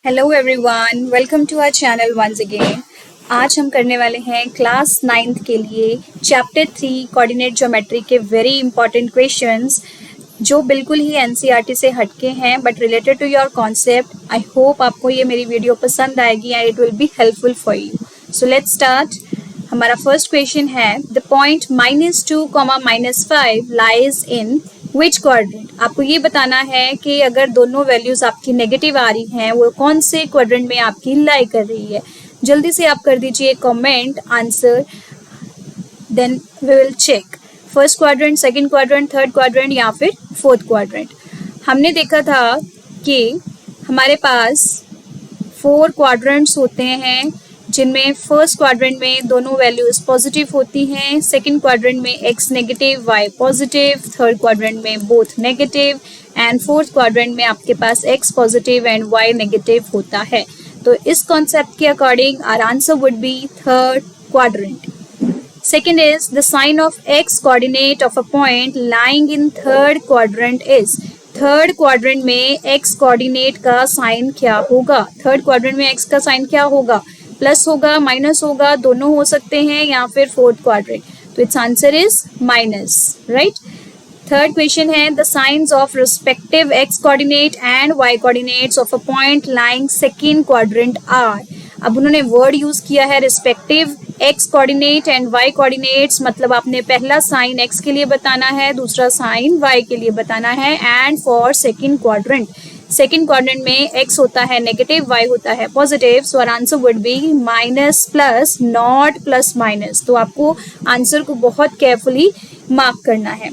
Hello everyone, welcome to our channel once again. आज हम करने वाले हैं क्लास 9th के लिए चैप्टर 3 कोऑर्डिनेट ज्योमेट्री के वेरी इंपॉर्टेंट क्वेश्चंस जो बिल्कुल ही एनसीईआरटी से हटके हैं but related to your concept. I hope आपको ये मेरी वीडियो पसंद आएगी and it will be helpful for you. So let's start. हमारा फर्स्ट क्वेश्चन है the point -2, -5 lies in which quadrant. आपको ये बताना है कि अगर दोनों वैल्यूज आपकी नेगेटिव आ रही हैं वो कौन से क्वाड्रेंट में आपकी लाई कर रही है। जल्दी से आप कर दीजिए comment answer, then we will check first quadrant, second quadrant, third quadrant या फिर फोर्थ क्वाड्रेंट। हमने देखा था कि हमारे पास 4 क्वाड्रेंट्स होते हैं जिनमें फर्स्ट क्वाड्रेंट में दोनों वैल्यूज पॉजिटिव होती हैं, सेकंड क्वाड्रेंट में x negative y positive, third quadrant में both negative and fourth quadrant में आपके पास x positive and y negative होता है। तो इस कॉन्सेप्ट के according our answer would be third quadrant. Second is the sign of x coordinate of a point lying in third quadrant is। Third quadrant में x coordinate का sign क्या होगा? Third quadrant में x का sign क्या होगा? Plus होगा, minus होगा, दोनों हो सकते हैं या फिर फोर्थ क्वाड्रेंट। तो its answer is minus, right. Third question है the signs of respective x coordinate and y coordinates of a point lying second quadrant are. अब उन्होंने वर्ड यूज किया है respective x coordinate and y coordinates, मतलब आपने पहला sign x के लिए बताना है, दूसरा साइन y के लिए बताना है। And for second quadrant, second quadrant में x होता है नेगेटिव, y होता है positive. So our answer would be minus plus, not plus minus. तो आपको आंसर को बहुत केयरफुली मार्क करना है।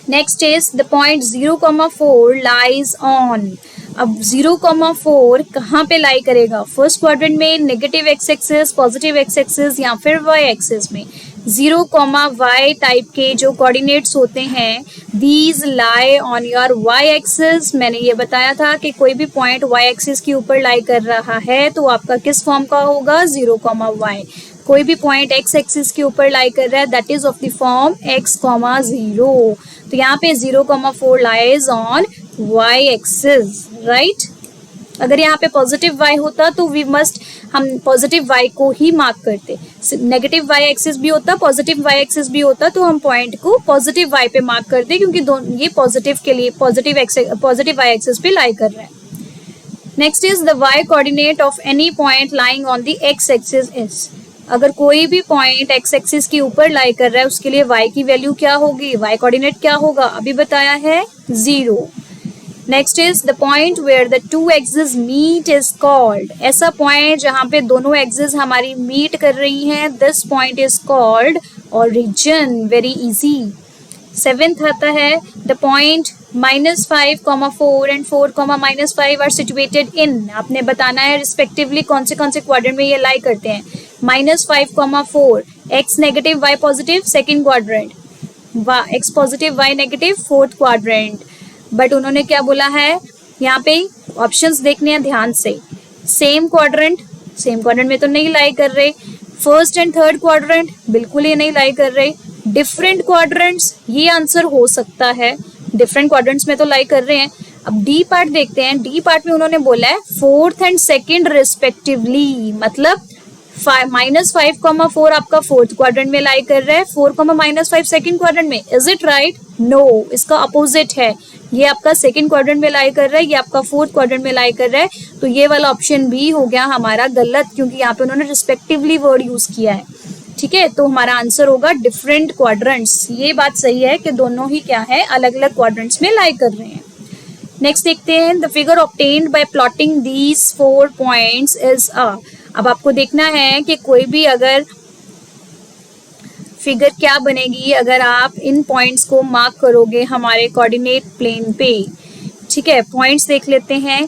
Next is the point 0,4 lies on. अब 0,4 कहाँ पे लाई करेगा? फर्स्ट क्वाड्रेंट में negative x axis, positive x axis या फिर वाई एक्सिस में। 0,y टाइप के जो कोऑर्डिनेट्स होते हैं these lie on your y axis. मैंने ये बताया था कि कोई भी पॉइंट वाई एक्सिस के ऊपर लाई कर रहा है तो आपका किस फॉर्म का होगा? 0,y। कोई भी पॉइंट x एक्सिस के ऊपर लाई कर रहा है that is of the form x, 0। तो यहाँ पे 0,4 lies on y axis, right. अगर यहाँ पे पॉजिटिव y होता तो हम पॉजिटिव y को ही मार्क करते। नेगेटिव y एक्सिस भी होता, पॉजिटिव y एक्सिस भी होता तो हम पॉइंट को पॉजिटिव y पे मार्क करते क्योंकि ये पॉजिटिव के लिए पॉजिटिव y एक्सिस पे लाई कर रहा है। Next is the y coordinate of any point lying on the x axis is. अगर कोई भी पॉइंट x एक्सिस के ऊपर लाई कर रहा है उसके लिए y की वैल्यू क्या होगी? y कोऑर्डिनेट क्या होगा? अभी बताया है 0। Next is the point where the two axis meet is called. ऐसा पॉइंट जहां पे दोनों एक्सिस हमारी मीट कर रही हैं, this point is called origin. Very easy. 7th आता है the point -5,4 and 4,-5 are situated in. आपने बताना है रिस्पेक्टिवली कौन से क्वाड्रेंट में ये लाई करते हैं। -5,4 x negative y positive second quadrant, x positive y negative fourth quadrant. But उन्होंने क्या बोला है? यहाँ पे ऑप्शंस देखने हैं ध्यान से। सेम क्वाड्रेंट में तो नहीं लाई कर रहे। फर्स्ट एंड थर्ड क्वाड्रेंट बिल्कुल ही नहीं लाई कर रहे। डिफरेंट क्वाड्रेंट्स, ये आंसर हो सकता है। डिफरेंट क्वाड्रेंट्स में तो लाई कर रहे हैं। अब डी पार्ट देखते हैं। डी पार्ट में उन्होंने बोला है फोर्थ एंड सेकंड रिस्पेक्टिवली, मतलब -5,4 आपका फोर्थ क्वाड्रेंट में लाई कर रहा है, 4,-5 सेकंड क्वाड्रेंट में। Is it right? नो, इसका अपोजिट है। ये आपका सेकंड क्वाड्रेंट में लाई कर रहा है, ये आपका फोर्थ क्वाड्रेंट में लाई कर रहा है। तो ये वाला ऑप्शन बी हो गया हमारा गलत क्योंकि यहाँ पे उन्होंने रिस्पेक्टिवली वर्ड यूज किया है। ठीक है, तो हमारा आंसर होगा डिफरेंट क्वाड्रेंट्स। ये बात सही है कि दोनों ही क्या है, अलग अलग क्वाड्रेंट्स में लाई कर रहे हैं। नेक्स्ट देखते हैं the figure obtained by plotting these 4 points is a. अब आपको देखना है कि कोई भी अगर फिगर क्या बनेगी अगर आप इन पॉइंट्स को मार्क करोगे हमारे कोऑर्डिनेट प्लेन पे। ठीक है, पॉइंट्स देख लेते हैं।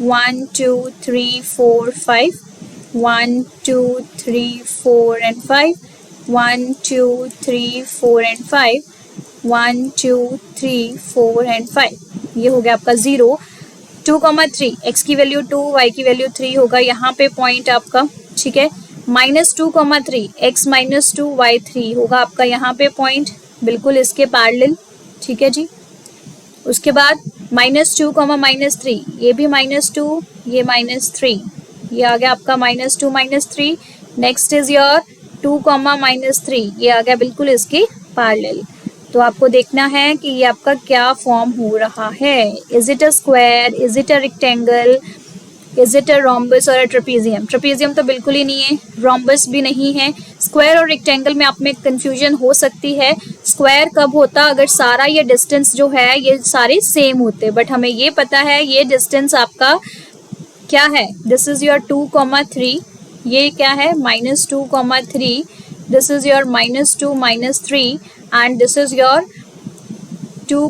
1 2 3 4 5, 1 2 3 4 एंड 5, 1 2 3 4 एंड 5, 1 2 3 4 एंड 5। ये हो गया आपका 0। 2,3 x की वैल्यू 2, y की वैल्यू 3 होगा यहाँ पे पॉइंट आपका। ठीक है, -2,3 x -2 y 3 होगा आपका यहाँ पे पॉइंट, बिल्कुल इसके पैरेलल। ठीक है जी। उसके बाद -2 कॉमा -3, ये भी -2, ये -3, ये आ गया आपका -2 -3। नेक्स्ट इज योर 2 कॉमा -3, ये आ गया बिल्कुल इसके पैरेलल। तो आपको देखना है कि ये आपका क्या फॉर्म हो रहा है। Is it a square, is it a rectangle, is it a rhombus और अ ट्रेपेजियम। ट्रेपेजियम तो बिल्कुल ही नहीं है, रोम्बस भी नहीं है। स्क्वायर और रेक्टेंगल में आप में कंफ्यूजन हो सकती है। स्क्वायर कब होता, अगर सारा ये डिस्टेंस जो है ये सारे सेम होते, बट हमें ये पता है ये डिस्टेंस आपका क्या है। दिस इज योर 2,3, ये क्या है -2,3, this is your -2 -3 and this is your 2,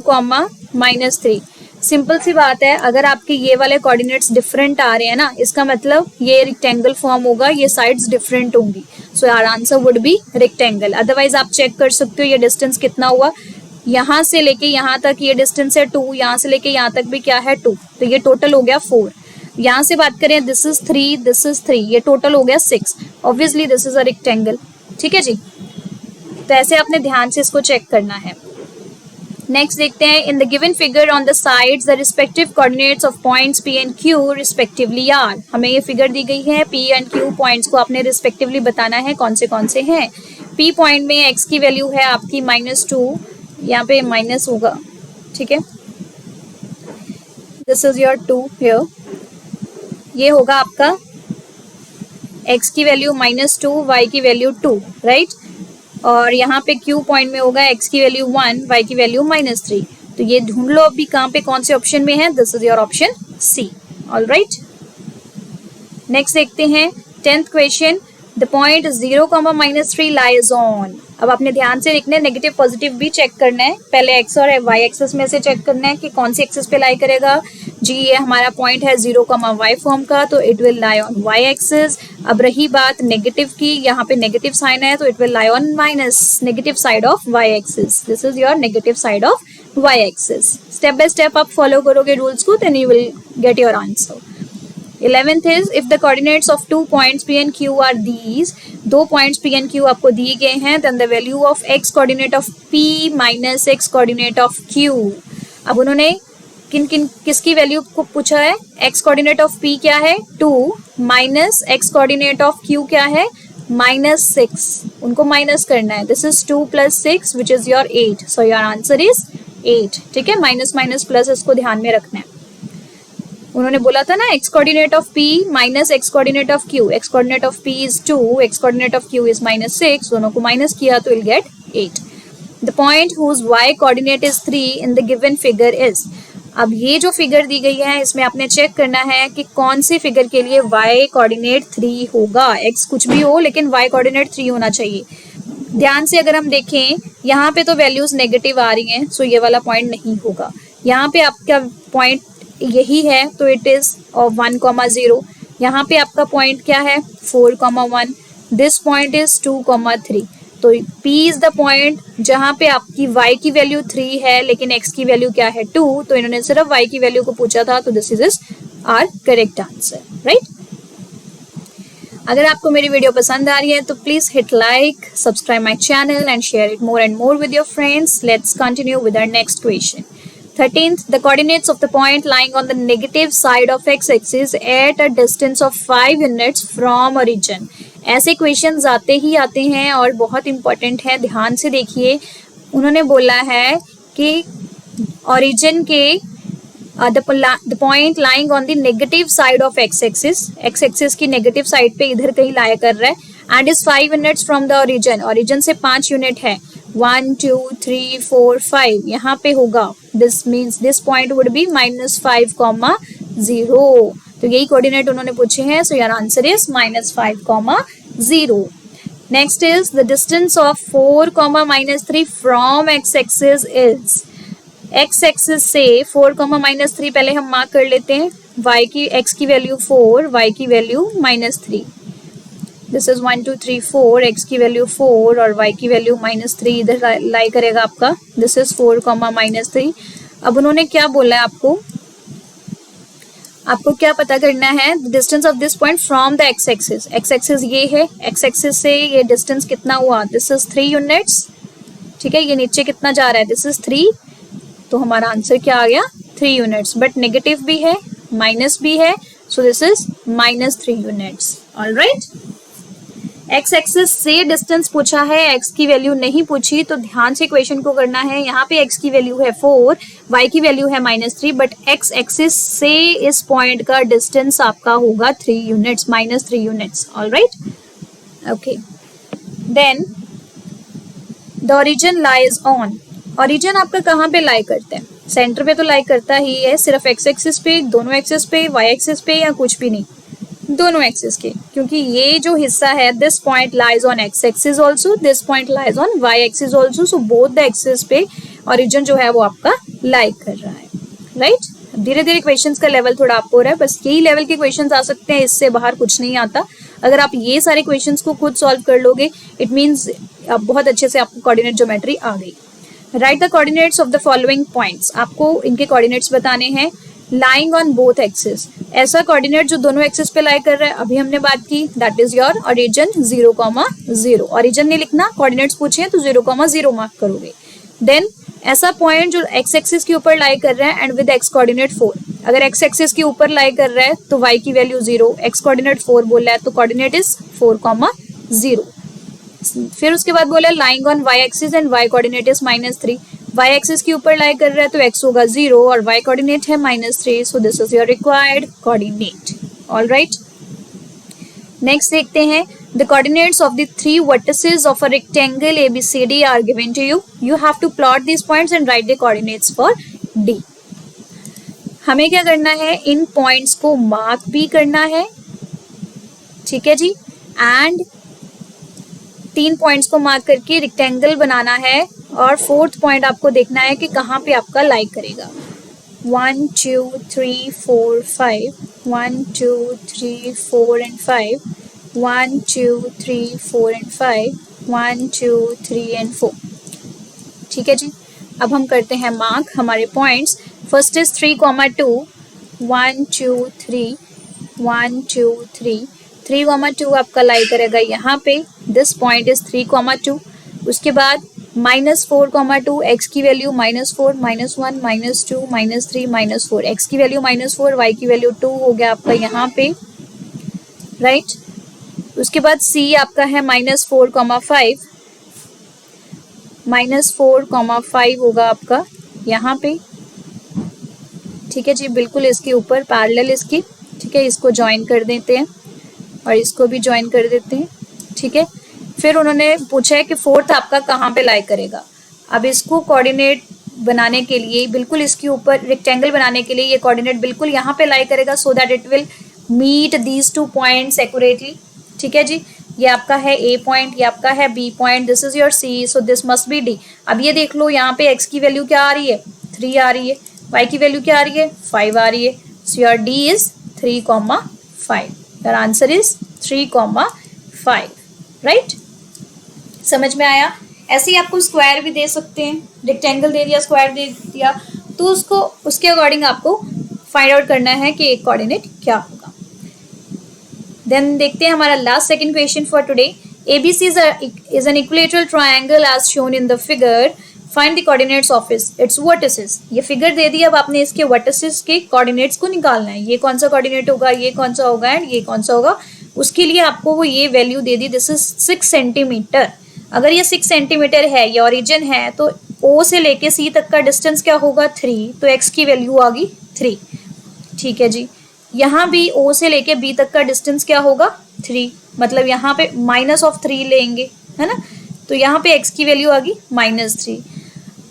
-3। Simple सी बात है, अगर आपके ये वाले कोऑर्डिनेट्स डिफरेंट आ रहे हैं ना, इसका मतलब ये रेक्टेंगल फॉर्म होगा, ये साइड्स डिफरेंट होंगी। So our answer would be rectangle. Otherwise आप चेक कर सकते हो ये डिस्टेंस कितना हुआ, यहाँ से लेके यहाँ तक ये डिस्टेंस है 2, यहाँ से लेके यहाँ तक भी क्या है 2, तो ये टोटल हो गया 4। यहाँ से बात करें दिस इज 3, दिस इज 3, ये टोटल हो गया 6। Obviously this is a rectangle. ठीक है जी, तो ऐसे आपने ध्यान से इसको चेक करना है। नेक्स्ट देखते हैं, in the given figure on the sides the respective coordinates of points P and Q respectively are. हमें ये फिगर दी गई है, P एंड Q पॉइंट्स को आपने रिस्पेक्टिवली बताना है कौन से हैं। P पॉइंट में x की वैल्यू है आपकी -2, यहाँ पे माइनस होगा, ठीक है, दिस इज योर 2 हियर, ये होगा आपका x की वैल्यू -2, y की वैल्यू 2, राइट। और यहाँ पे Q पॉइंट में होगा x की वैल्यू 1, y की वैल्यू -3। तो ये ढूंढ लो अभी कहाँ पे कौन से ऑप्शन में है, this is your option C। Alright, next देखते हैं 10th question, the point 0, -3 lies on. अब आपने ध्यान से देखना है, नेगेटिव पॉजिटिव भी चेक करना है। पहले x और y एक्सिस में से चेक करना है कि कौन सी एक्सिस पे लाई करेगा। जी ये हमारा पॉइंट है 0, y फॉर्म का, तो it will lie on y axis. अब रही बात नेगेटिव की, यहाँ पे नेगेटिव साइन है तो it will lie on minus negative side of y axis. This is your negative side of y axis. Step by step आप फॉलो करोगे रूल्स को, then you will get your answer. 11th is if the coordinates of 2 points P and Q are these, 2 points P and Q आपको दिए गए हैं, then the value of x coordinate of P minus x coordinate of Q। अब उन्होंने किसकी value को पूछा है, x coordinate of P क्या है 2 minus x coordinate of Q क्या है -6, उनको माइनस करना है। This is 2 + 6 which is your 8, so your answer is 8। ठीक है, माइनस माइनस प्लस इसको ध्यान में रखना है। उन्होंने बोला था ना x coordinate of P minus x coordinate of Q, x coordinate of P is 2, x coordinate of Q is -6, दोनों को माइनस किया तो will get 8। The point whose y coordinate is 3 in the given figure is. अब ये जो figure दी गई है इसमें आपने चेक करना है कि कौन सी फिगर के लिए y कोऑर्डिनेट 3 होगा। x कुछ भी हो लेकिन y कोऑर्डिनेट 3 होना चाहिए। ध्यान से अगर हम देखें यहाँ पे तो वैल्यूज नेगेटिव आ रही हैं, सो ये वाला पॉइंट नहीं होगा। यहाँ पे आपका पॉइंट यही है तो इट इज 1,0। यहाँ पे आपका पॉइंट क्या है 4,1, दिस पॉइंट इज 2,3। तो P इज द पॉइंट जहाँ पे आपकी y की वैल्यू 3 है लेकिन x की वैल्यू क्या है 2, तो इन्होंने सिर्फ y की वैल्यू को पूछा था, तो this is our correct answer, right. अगर आपको मेरी वीडियो पसंद आ रही है तो please hit like, subscribe my channel and share it more and more with your friends. Let's continue with our next question. 13th, the coordinates of the point lying on the negative side of x-axis at a distance of 5 units from origin। ऐसे questions आते ही आते हैं और बहुत important है, ध्यान से देखिए। उन्होंने बोला है कि origin के the point lying on the negative side of x-axis की नेगेटिव साइड पे इधर कहीं लाया कर रहा है, and is 5 units from the origin से 5 यूनिट है, 1 2 3 4 5 यहाँ पे होगा। This means this point would be -5,0। तो यही कोऑर्डिनेट उन्होंने पूछे हैं, so your answer is -5,0। Next is the distance of 4, -3 from x axis is. x axis से 4, -3 पहले हम मार्क कर लेते हैं। x की वैल्यू 4, y की वैल्यू -3। दिस इज 1 2 3 4, x की वैल्यू 4 और y की वैल्यू -3 इधर लाई करेगा आपका। This is 4, -3। अब उन्होंने क्या बोला है आपको क्या पता करना है, distance of this point from the x axis. x axis ये है, x एक्सिस से ये डिस्टेंस कितना हुआ, दिस इज 3 यूनिट्स। ठीक है, ये नीचे कितना जा रहा है, दिस इज 3, तो हमारा आंसर क्या आ गया 3 यूनिट्स, बट नेगेटिव भी है माइनस भी है, so this is -3 units. Alright, x axis से डिस्टेंस पूछा है, एक्स की वैल्यू नहीं पूछी, तो ध्यान से क्वेश्चन को करना है। यहाँ पे एक्स की वैल्यू है 4, वाई की वैल्यू है -3, बट एक्स एक्सिस से इस पॉइंट का डिस्टेंस आपका होगा 3 units, -3 units. Alright, okay, then the origin lies on, origin आपका कहाँ पे लाई करते हैं? सेंटर पे तो लाई करता ही है, सिर्फ एक्स एक्सिस पे, दोनों एक्सिस पे, वाई एक्सिस पे, या कुछ भी नहीं? दोनों एक्सिस के, क्योंकि ये जो हिस्सा है this point lies on x axis also, this point lies on y axis also, so both the axis पे ओरिजिन जो है वो आपका लाई कर रहा है। राइट, धीरे धीरे क्वेश्चंस का लेवल थोड़ा अप हो रहा है, बस यही लेवल के क्वेश्चंस आ सकते हैं, इससे बाहर कुछ नहीं आता। अगर आप ये सारे क्वेश्चंस को खुद सॉल्व कर लोगे, इट मीन्स बहुत अच्छे से आपको कोऑर्डिनेट ज्योमेट्री आ गई। Right the coordinates of the following points, आपको इनके कोऑर्डिनेट्स बताने हैं। लाइंग ऑन बोथ एक्सिस, ऐसा कोऑर्डिनेट जो दोनों एक्सिस पे लाई कर रहा है, अभी हमने बात की, that is your origin 0,0। Origin नहीं लिखना, कोऑर्डिनेट्स पूछे तो 0,0 मार्क करोगे। देन ऐसा पॉइंट जो एक्स एक्सिस के ऊपर लाई कर रहा है एंड विद एक्स कोऑर्डिनेट 4, अगर एक्स एक्सिस के ऊपर लाई कर रहा है तो वाई की वैल्यू 0, एक्स कोऑर्डिनेट 4 बोल रहा है तो कोऑर्डिनेट इज 4,0। फिर उसके बाद बोला lying on y axis and y coordinate is -3, y axis के ऊपर लाई कर रहा है तो एक्स होगा 0 और वाई कोऑर्डिनेट है -3, so this is your required coordinate. Alright, next देखते हैं the coordinates of the 3 vertices of a rectangle ABCD are given to you. You have to plot these points and write the coordinates for D. हमें क्या करना है, इन points को mark भी करना है, ठीक है जी, एंड 3 पॉइंट्स को मार्क करके रेक्टेंगल बनाना है, और 4th पॉइंट आपको देखना है कि कहाँ पे आपका लाई करेगा। 1 2 3 4 5, 1 2 3 4 and 5, 1 2 3 4 and 5, 1 2 3 and 4। ठीक है जी, अब हम करते हैं मार्क हमारे पॉइंट्स। फर्स्ट इज 3,2, 1 2 3, 1 2 3, 3,2 आपका लाई करेगा यहाँ पे, दिस पॉइंट इज 3,2। उसके बाद -4,2, एक्स की वैल्यू -4, -1, -2, -3, -4, एक्स की वैल्यू -4, वाई की वैल्यू 2 हो गया आपका यहाँ पे। राइट, उसके बाद C आपका है -4,5, -4,5 होगा आपका यहाँ पे, ठीक है जी, बिल्कुल इसके ऊपर पैरेलल इसकी, ठीक है, इसको ज्वाइन कर देते हैं और इसको भी ज्वाइन कर देते हैं, ठीक है। फिर उन्होंने पूछा है कि 4th आपका कहाँ पे लाई करेगा। अब इसको कोऑर्डिनेट बनाने के लिए, बिल्कुल इसके ऊपर रेक्टेंगल बनाने के लिए ये कोऑर्डिनेट बिल्कुल यहाँ पे लाई करेगा, so that it will meet these 2 points accurately, ठीक है जी। ये आपका है A पॉइंट, ये आपका है B point, this is your C, so this must be D। अब ये देख लो, यहाँ पे x की वैल्यू क्या आ रही है, 3 आ रही है, y की वैल्यू क्या आ रही है, 5 आ रही है, so your D is 3,5, your answer is 3,5। Right, समझ में आया? ऐसे ही आपको स्क्वायर भी दे सकते हैं, रेक्टेंगल दे दिया, स्क्वायर दे दिया, तो उसको उसके अकॉर्डिंग आपको फाइंड आउट करना है कि एक कोऑर्डिनेट क्या होगा। देन देखते हैं हमारा last second question for today. ABC is an equilateral triangle as shown in the figure. Find the coordinates of its vertices. ये फिगर दे दी, अब आपने इसके वर्टिसेस के कोऑर्डिनेट्स को निकालना है। ये कौन सा कोऑर्डिनेट होगा, ये कौन सा होगा एंड ये कौन सा होगा। उसके लिए आपको वो ये value they the, this is 6 centimetre. अगर ये 6 सेंटीमीटर है, ये ओरिजिन है, तो O से लेके C तक का डिस्टेंस क्या होगा, 3, तो x की वैल्यू आ गई 3, ठीक है जी। यहाँ भी O से लेके B तक का डिस्टेंस क्या होगा, 3, मतलब यहाँ पे -3 लेंगे, है ना, तो यहाँ पे x की वैल्यू आ गई -3।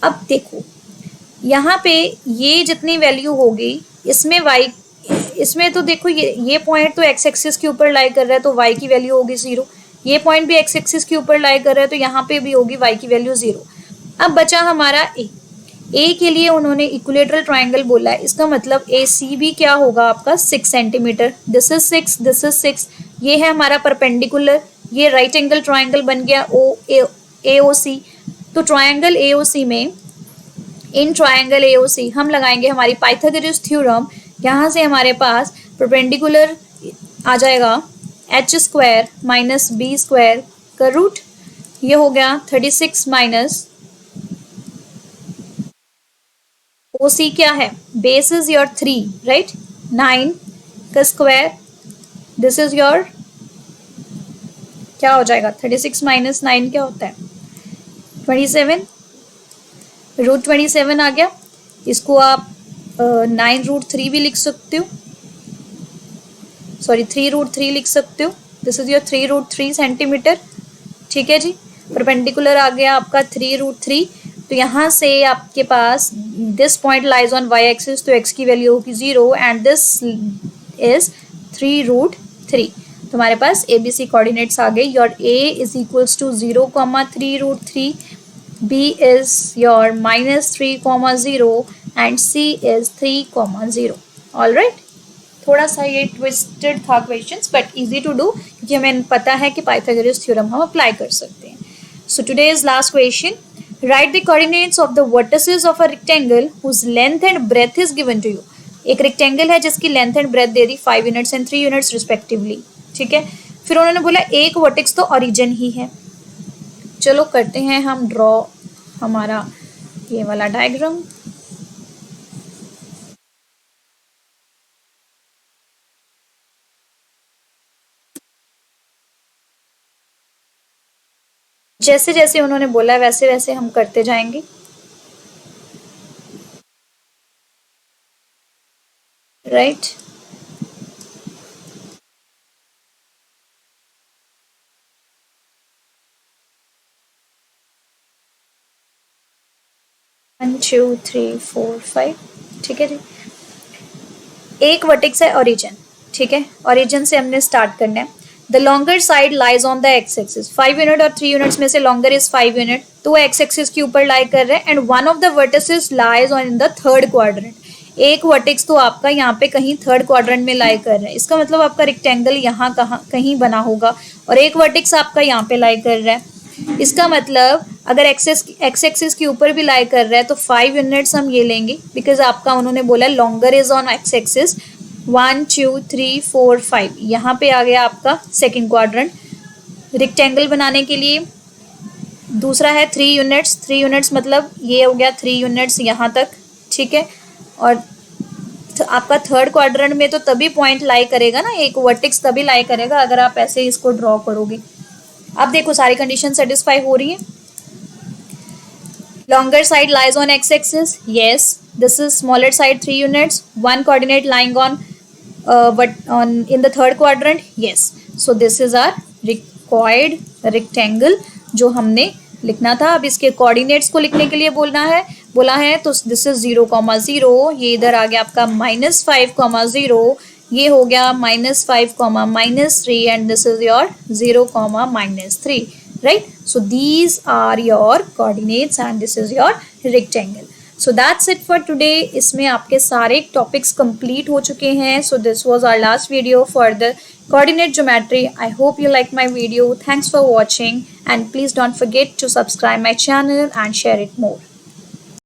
अब देखो यहाँ पे ये जितनी वैल्यू होगी, इसमें y, इसमें तो देखो ये पॉइंट तो x एक्सिस के ऊपर लाई कर रहा है, तो y की वैल्यू होगी 0। ये पॉइंट भी x एक्सिस के ऊपर लाई कर रहा है, तो यहाँ पे भी होगी y की वैल्यू 0। अब बचा हमारा A के लिए उन्होंने इक्विलेटरल ट्राइंगल बोला है, इसका मतलब AC भी क्या होगा आपका 6 centimetre, this is 6, this is 6, ये है हमारा परपेंडिकुलर, ये राइट एंगल ट्राइंगल बन गया AOC। तो ट्राइंगल AOC में, इन ट्राइंगल AOC हम लगाएंगे हमारी पाइथागोरस थ्योरम। यहाँ से हमारे पास परपेंडिकुलर आ जाएगा h² - b² का रूट, ये हो गया 36 - ओ सी क्या है, बेस इज योर 3 राइट, 9 का स्क्वायर, दिस इज योर क्या हो जाएगा, 36 माइनस 9 क्या होता है, 27, रूट 27 आ गया। इसको आप 9√3 भी लिख सकते हो, सॉरी 3√3 लिख सकते हो, दिस इज योर 3√3 सेंटीमीटर। ठीक है जी, परपेंडिकुलर आ गया आपका 3√3। तो यहाँ से आपके पास this point lies on y axis, तो एक्स की वैल्यू होगी 0 एंड दिस इज 3√3। तो हमारे पास ए बी सी कोऑर्डिनेट्स आ गए। Your A is equals to 0, 3√3, B is your -3, 0 and C is 3, 0। All right, थोड़ा सा ये ट्विस्टेड था questions but easy to do, क्योंकि हमें पता है कि पाइथागोरस थ्योरम हम अप्लाई कर सकते हैं। So today is last question, write the coordinates of the vertices of a rectangle whose length and breadth is given to you. एक रेक्टेंगल है जिसकी लेंथ एंड ब्रेथ दे दी 5 यूनिट्स एंड 3 यूनिट्स रिस्पेक्टिवली। ठीक है, फिर उन्होंने बोला एक वर्टेक्स तो ओरिजिन ही है। चलो करते हैं हम ड्रॉ हमारा ये वाला डायग्राम। जैसे जैसे उन्होंने बोला वैसे वैसे हम करते जाएंगे। Right, one 2 3 4 5। ठीक है जी, एक वर्टेक्स है ओरिजिन। ठीक है, ओरिजिन से हमने स्टार्ट करना है। The longer side lies on the x axis, 5 unit और 3 यूनिट्स में से लॉन्गर इज 5 यूनिट, तो एक्स एक्सिस के ऊपर लाई कर रहे हैं and one of the vertices lies on in the third quadrant. एक वर्टेक्स तो आपका यहाँ पे कहीं थर्ड क्वाड्रेंट में लाई कर रहा है, इसका मतलब आपका रेक्टेंगल यहाँ कहाँ कहीं बना होगा और एक वर्टेक्स आपका यहाँ पे लाई कर रहा है। इसका मतलब अगर एक्स एक्सिस के ऊपर भी लाई कर रहा है तो 5 यूनिट्स हम ये लेंगे, बिकॉज आपका उन्होंने बोला longer is on x axis. 1 2 3 4 5 यहाँ पे आ गया आपका सेकंड क्वाड्रेंट। रेक्टेंगल बनाने के लिए दूसरा है 3 यूनिट्स, 3 यूनिट्स मतलब ये हो गया 3 यूनिट्स यहाँ तक। ठीक है, और तो आपका थर्ड क्वाड्रेंट में तो तभी पॉइंट लाई करेगा ना, एक वर्टेक्स तभी लाई करेगा अगर आप ऐसे इसको ड्रॉ करोगे। अब देखो सारी कंडीशन सेटिस्फाई हो रही है। Longer side lies on x-axis. Yes, this is smaller side 3 units. One coordinate lying on in the third quadrant. Yes. So this is our required rectangle जो हमने लिखना था। अब इसके कोऑर्डिनेट्स को लिखने के लिए बोला है तो दिस इज 0, 0, ये इधर आ गया आपका -5, 0, ये हो गया -5, -3 and this is your 0, -3। right, so these are your coordinates and this is your rectangle. So that's it for today. इसमें आपके सारे टॉपिक्स कंप्लीट हो चुके हैं. So this was our last video for the coordinate geometry. I hope you like my video. Thanks for watching and please don't forget to subscribe my channel and share it more.